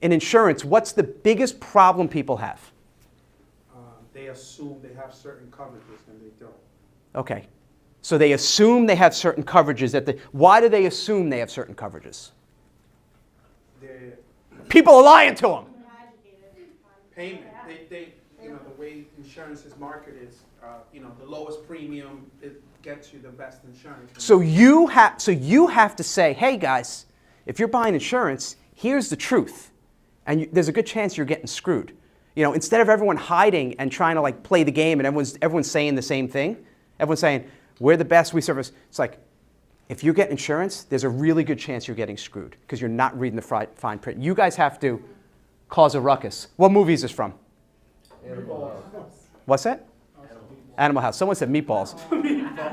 in insurance, what's the biggest problem people have? They assume they have certain coverages and they don't. Okay. So they assume they have certain coverages. Why do they assume they have certain coverages? People are lying to them. Payment. They the way insurance is marketed is, the lowest premium, it gets you the best insurance. So you have to say, hey guys, if you're buying insurance, here's the truth. And there's a good chance you're getting screwed. Instead of everyone hiding and trying to like play the game and everyone's saying the same thing, everyone's saying, we're the best, we service. It's like, if you get insurance, there's a really good chance you're getting screwed because you're not reading the fine print. You guys have to cause a ruckus. What movie is this from? Animal House. What's that? Animal House. Someone said meatballs.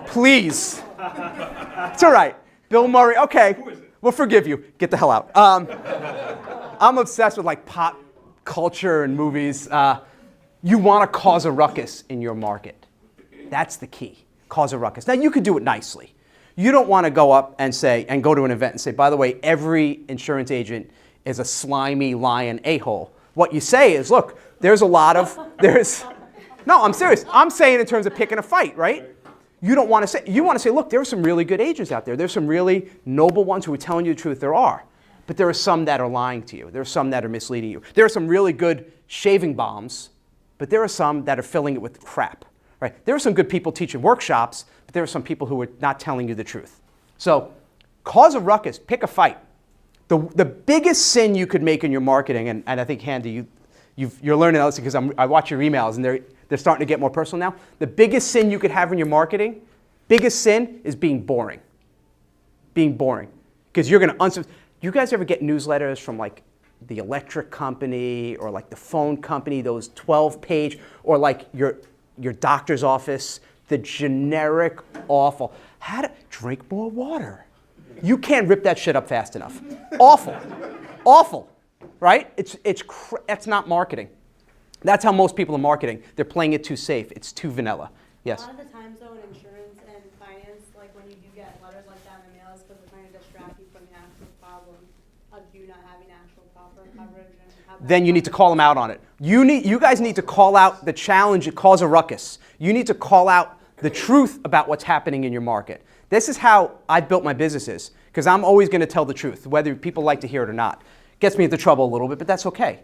Please. It's all right. Bill Murray. Okay. We'll forgive you. Get the hell out. I'm obsessed with like pop culture and movies. You want to cause a ruckus in your market. That's the key. Cause a ruckus. Now you could do it nicely. You don't want to go up and go to an event and say, by the way, every insurance agent is a slimy, lying a-hole. What you say is, look, no, I'm serious. I'm saying in terms of picking a fight, right? You want to say, look, there are some really good agents out there. There's some really noble ones who are telling you the truth. There are. But there are some that are lying to you. There are some that are misleading you. There are some really good shaving bombs, but there are some that are filling it with crap. Right? There are some good people teaching workshops, but there are some people who are not telling you the truth. So cause a ruckus, pick a fight. The biggest sin you could make in your marketing, and I think, Handy, you're learning this because I watch your emails and they're starting to get more personal now. The biggest sin you could have in your marketing, biggest sin is being boring. Being boring. Because you're going to you guys ever get newsletters from like the electric company or like the phone company, those 12-page, or like your doctor's office, the generic, awful, how to drink more water. You can't rip that shit up fast enough. Awful. Awful. Right? That's not marketing. That's how most people are marketing. They're playing it too safe. It's too vanilla. Yes? A lot of the times, though, in insurance and finance, like when you do get letters like that in the mail, it's because they're trying to distract you from the actual problem of you not having actual proper coverage. Then you need to call them out on it. You guys need to call out the challenge, cause a ruckus. You need to call out the truth about what's happening in your market. This is how I built my businesses, because I'm always going to tell the truth, whether people like to hear it or not. Gets me into trouble a little bit, but that's okay.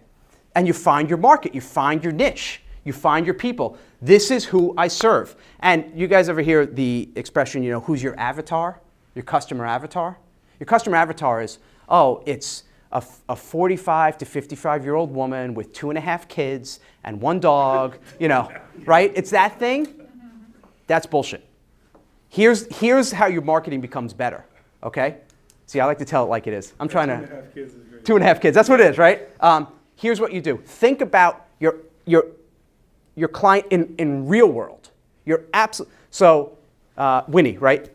And you find your market, you find your niche, you find your people. This is who I serve. And you guys ever hear the expression, who's your avatar? Your customer avatar? Your customer avatar is, it's a 45 to 55-year-old woman with 2.5 kids and 1 dog, right? It's that thing. That's bullshit. Here's how your marketing becomes better, okay? See, I like to tell it like it is. I'm trying to... 2.5 kids is great. 2.5 kids, that's what it is, right? Here's what you do. Think about your client in real world. So, Winnie, right?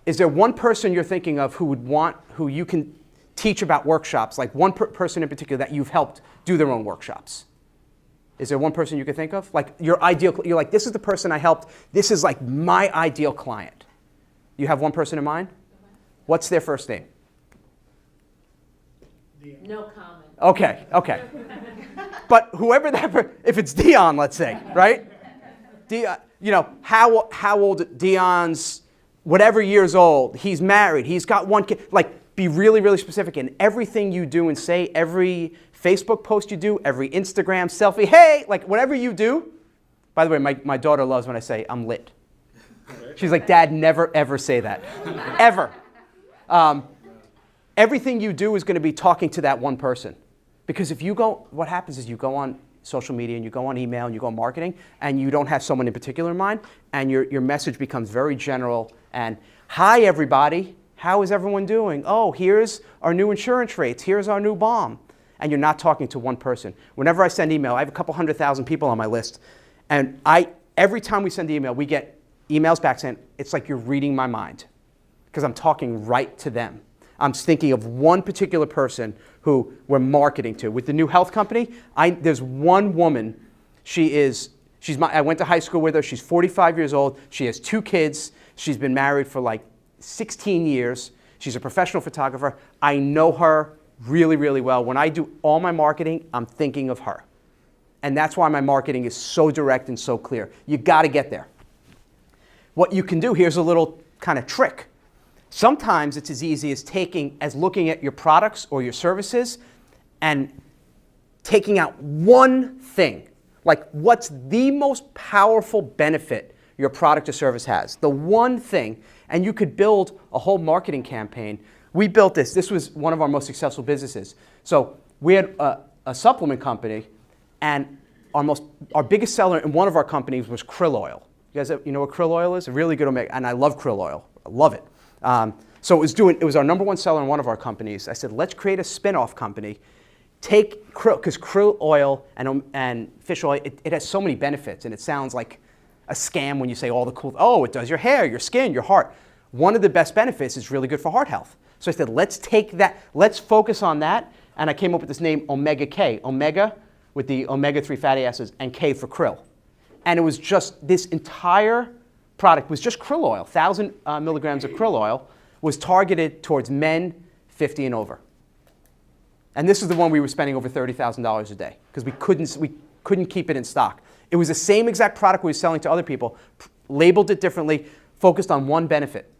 Is there one person you're thinking of who you can teach about workshops, like one person in particular that you've helped do their own workshops? Is there one person you could think of? Like you're like, this is the person I helped. This is like my ideal client. You have one person in mind? What's their first name? No comment. Okay. But whoever if it's Dion, let's say, right? Dion, how old Dion's whatever years old, he's married, he's got 1 kid. Like, be really, really specific in everything you do and say, every Facebook post you do, every Instagram selfie, hey, like whatever you do. By the way, my daughter loves when I say I'm lit. She's like, Dad, never, ever say that. Ever. Everything you do is going to be talking to that one person. Because what happens is you go on social media and you go on email and you go on marketing and you don't have someone in particular in mind and your message becomes very general and, hi everybody, how is everyone doing? Oh, here's our new insurance rates, here's our new bomb. And you're not talking to one person. Whenever I send email, I have a couple 100,000 people on my list. And every time we send the email, we get emails back saying, it's like you're reading my mind. Because I'm talking right to them. I'm thinking of one particular person who we're marketing to. With the new health company, there's one woman. I went to high school with her. She's 45 years old. She has 2 kids. She's been married for like 16 years. She's a professional photographer. I know her really, really well. When I do all my marketing, I'm thinking of her. And that's why my marketing is so direct and so clear. You got to get there. What you can do, here's a little kind of trick. Sometimes it's as easy as looking at your products or your services and taking out one thing. Like, what's the most powerful benefit your product or service has? The one thing. And you could build a whole marketing campaign. We built this. This was one of our most successful businesses. So we had a supplement company, and our biggest seller in one of our companies was krill oil. You guys, you know what krill oil is? A really good omega, and I love krill oil. I love it. So it was our number one seller in one of our companies. I said, let's create a spin-off company. Take krill, because krill oil and fish oil, it has so many benefits, and it sounds like a scam when you say all the cool, oh, it does your hair, your skin, your heart. One of the best benefits is really good for heart health. So I said, let's take that, let's focus on that, and I came up with this name, Omega K. Omega with the omega-3 fatty acids, and K for krill. And it was just, this entire product was just krill oil. 1,000 milligrams of krill oil was targeted towards men 50 and over. And this is the one we were spending over $30,000 a day because we couldn't keep it in stock. It was the same exact product we were selling to other people, labeled it differently, focused on one benefit.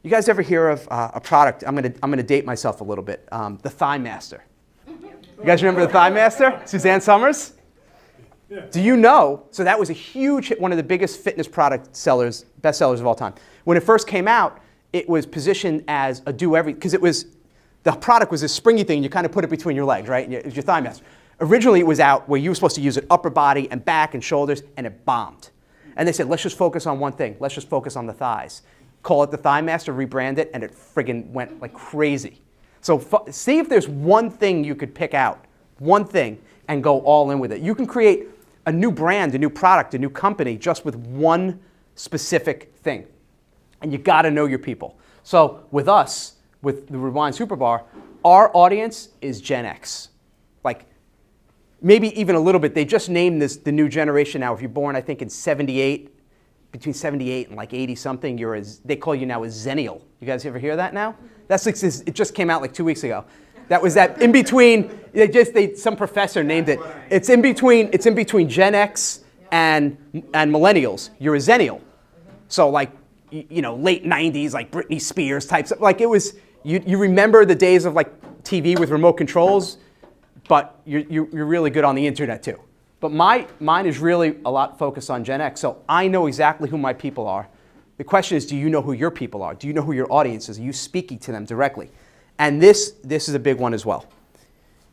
You guys ever hear of a product? I'm gonna date myself a little bit. The Thigh Master. You guys remember the Thigh Master? Suzanne Summers? Yeah. Do you know? So that was a huge hit, one of the biggest fitness product sellers, best sellers of all time. When it first came out, it was positioned as a because the product was this springy thing. You kind of put it between your legs, right? It was your Thigh Master. Originally, it was out where you were supposed to use it upper body and back and shoulders, and it bombed. And they said, let's just focus on one thing. Let's just focus on the thighs. Call it the Thigh Master, rebrand it, and it friggin' went like crazy. So see if there's one thing you could pick out, one thing, and go all in with it. You can create a new brand, a new product, a new company just with one specific thing. And you got to know your people. So with us, with the Rewind Superbar, our audience is Gen X. Like, maybe even a little bit. They just named this the new generation now. If you're born, I think, in 78, between 78 and like 80 something, they call you now a Zennial. You guys ever hear that now? That's like, it just came out like 2 weeks ago. That was that in between. Some professor named it. It's in between Gen X and millennials. You're a Zennial. So like, late 90s, like Britney Spears type stuff. Like it was, you remember the days of like TV with remote controls, but you're really good on the internet too. But mine is really a lot focused on Gen X. So I know exactly who my people are. The question is, do you know who your people are? Do you know who your audience is? Are you speaking to them directly? And this is a big one as well.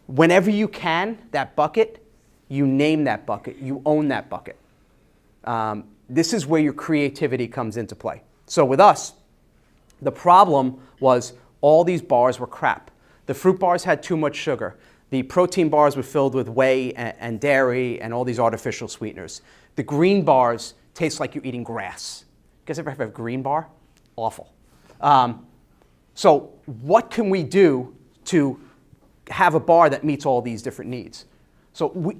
Whenever you can, that bucket, you name that bucket, you own that bucket. This is where your creativity comes into play. So with us, the problem was all these bars were crap. The fruit bars had too much sugar. The protein bars were filled with whey and dairy and all these artificial sweeteners. The green bars taste like you're eating grass. You guys ever have a green bar? Awful. So what can we do to have a bar that meets all these different needs? So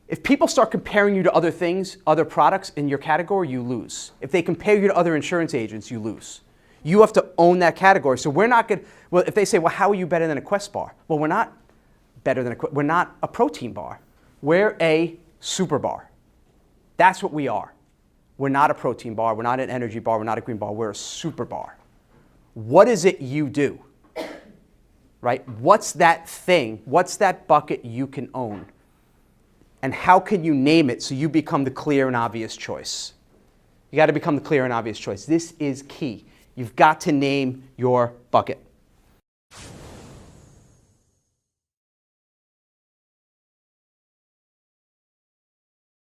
if people start comparing you to other things, other products in your category, you lose. If they compare you to other insurance agents, you lose. You have to own that category. So we're not if they say, well, how are you better than a Quest bar? Well, we're not better than we're not a protein bar. We're a super bar. That's what we are. We're not a protein bar. We're not an energy bar. We're not a green bar. We're a super bar. What is it you do? Right? What's that thing? What's that bucket you can own? And how can you name it so you become the clear and obvious choice? You got to become the clear and obvious choice. This is key. You've got to name your bucket.